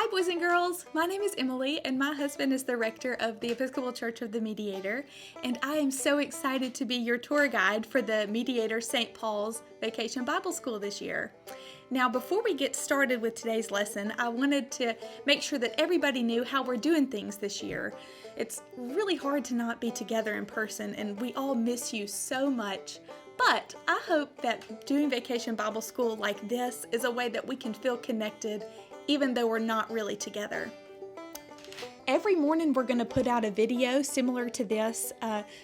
Hi, boys and girls. My name is Emily, and my husband is the rector of the Episcopal Church of the Mediator, and I am so excited to be your tour guide for the Mediator St. Paul's Vacation Bible School this year. Now, before we get started with today's lesson, I wanted to make sure that everybody knew how we're doing things this year. It's really hard to not be together in person, and we all miss you so much. But I hope that doing Vacation Bible School like this is a way that we can feel connected even though we're not really together. Every morning we're going to put out a video similar to this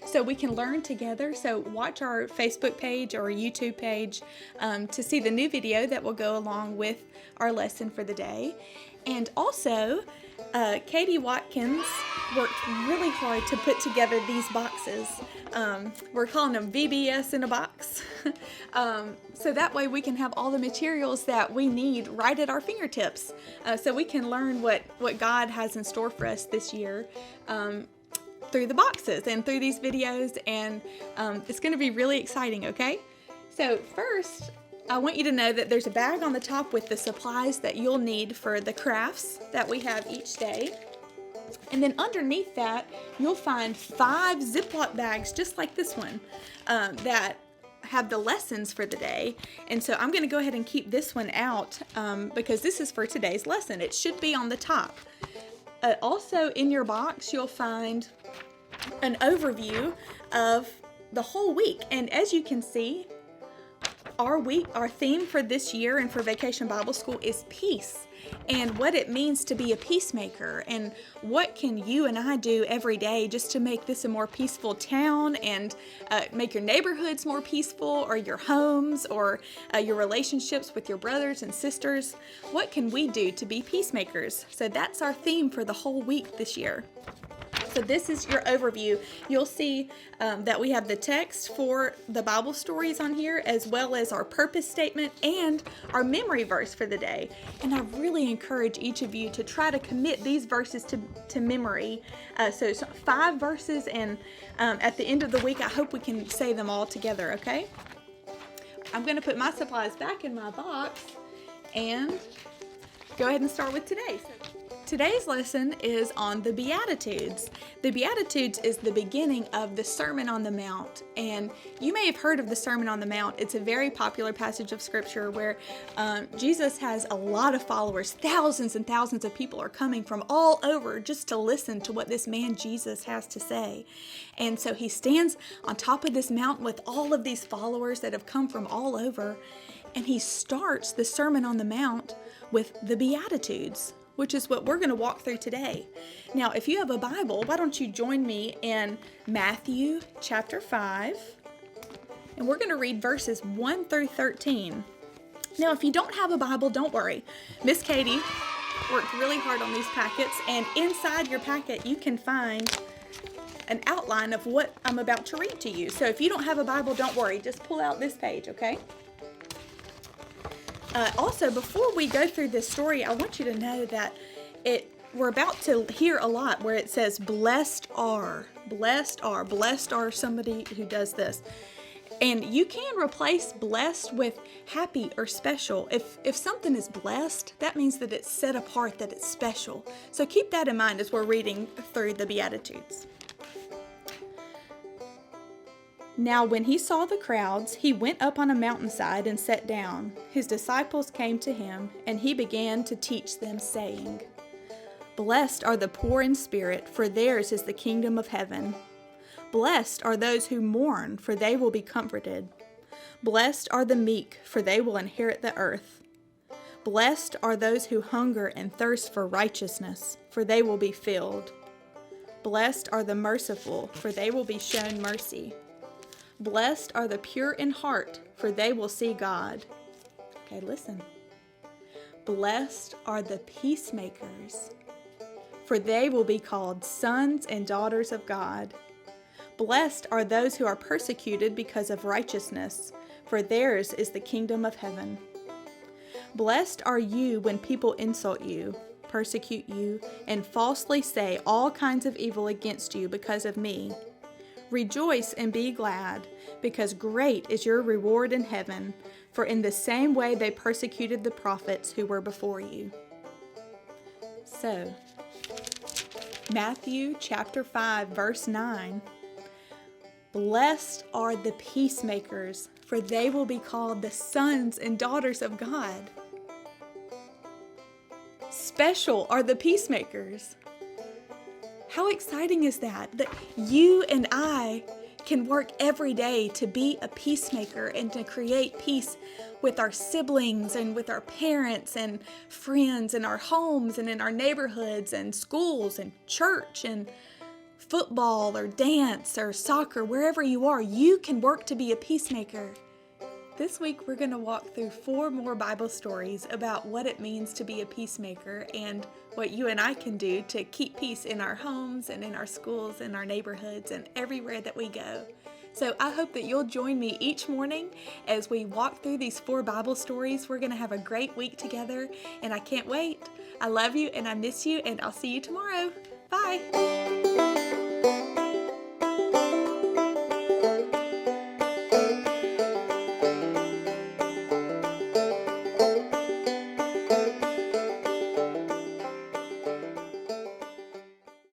so we can learn together. So watch our Facebook page or YouTube page to see the new video that will go along with our lesson for the day. And also, Katie Watkins worked really hard to put together these boxes. We're calling them VBS in a box. So that way we can have all the materials that we need right at our fingertips. So we can learn what God has in store for us this year through the boxes and through these videos. And it's going to be really exciting, okay? So first, I want you to know that there's a bag on the top with the supplies that you'll need for the crafts that we have each day. And then underneath that, you'll find 5 Ziploc bags just like this one that have the lessons for the day. And so I'm going to go ahead and keep this one out because this is for today's lesson. It should be on the top. Also in your box, you'll find an overview of the whole week. And as you can see, our theme for this year and for Vacation Bible School is peace, and what it means to be a peacemaker, and what can you and I do every day just to make this a more peaceful town and make your neighborhoods more peaceful, or your homes, or your relationships with your brothers and sisters. What can we do to be peacemakers? So that's our theme for the whole week this year. So this is your overview. You'll see that we have the text for the Bible stories on here, as well as our purpose statement and our memory verse for the day. And I really encourage each of you to try to commit these verses to memory. So it's 5 verses, and at the end of the week, I hope we can say them all together, okay? I'm going to put my supplies back in my box and go ahead and start with today. Today's lesson is on the Beatitudes. The Beatitudes is the beginning of the Sermon on the Mount, and you may have heard of the Sermon on the Mount. It's a very popular passage of Scripture where Jesus has a lot of followers. Thousands and thousands of people are coming from all over just to listen to what this man Jesus has to say. And so he stands on top of this mountain with all of these followers that have come from all over, and he starts the Sermon on the Mount with the Beatitudes, which is what we're going to walk through today. Now, if you have a Bible, why don't you join me in Matthew chapter 5, and we're going to read verses 1 through 13. Now, if you don't have a Bible, don't worry. Miss Katie worked really hard on these packets, and inside your packet, you can find an outline of what I'm about to read to you. So if you don't have a Bible, don't worry. Just pull out this page, okay? Also, before we go through this story, I want you to know that we're about to hear a lot where it says, blessed are somebody who does this. And you can replace blessed with happy or special. If something is blessed, that means that it's set apart, that it's special. So keep that in mind as we're reading through the Beatitudes. Now when he saw the crowds, he went up on a mountainside and sat down. His disciples came to him, and he began to teach them, saying, Blessed are the poor in spirit, for theirs is the kingdom of heaven. Blessed are those who mourn, for they will be comforted. Blessed are the meek, for they will inherit the earth. Blessed are those who hunger and thirst for righteousness, for they will be filled. Blessed are the merciful, for they will be shown mercy. Blessed are the pure in heart, for they will see God. Okay, listen. Blessed are the peacemakers, for they will be called sons and daughters of God. Blessed are those who are persecuted because of righteousness, for theirs is the kingdom of heaven. Blessed are you when people insult you, persecute you, and falsely say all kinds of evil against you because of me. Rejoice and be glad, because great is your reward in heaven, for in the same way they persecuted the prophets who were before you. So, Matthew chapter 5, verse 9. Blessed are the peacemakers, for they will be called the sons and daughters of God. Special are the peacemakers. How exciting is that? That you and I can work every day to be a peacemaker and to create peace with our siblings and with our parents and friends and our homes and in our neighborhoods and schools and church and football or dance or soccer, wherever you are, you can work to be a peacemaker. This week we're going to walk through 4 more Bible stories about what it means to be a peacemaker and what you and I can do to keep peace in our homes and in our schools and our neighborhoods and everywhere that we go. So I hope that you'll join me each morning as we walk through these 4 Bible stories. We're going to have a great week together, and I can't wait. I love you and I miss you, and I'll see you tomorrow. Bye.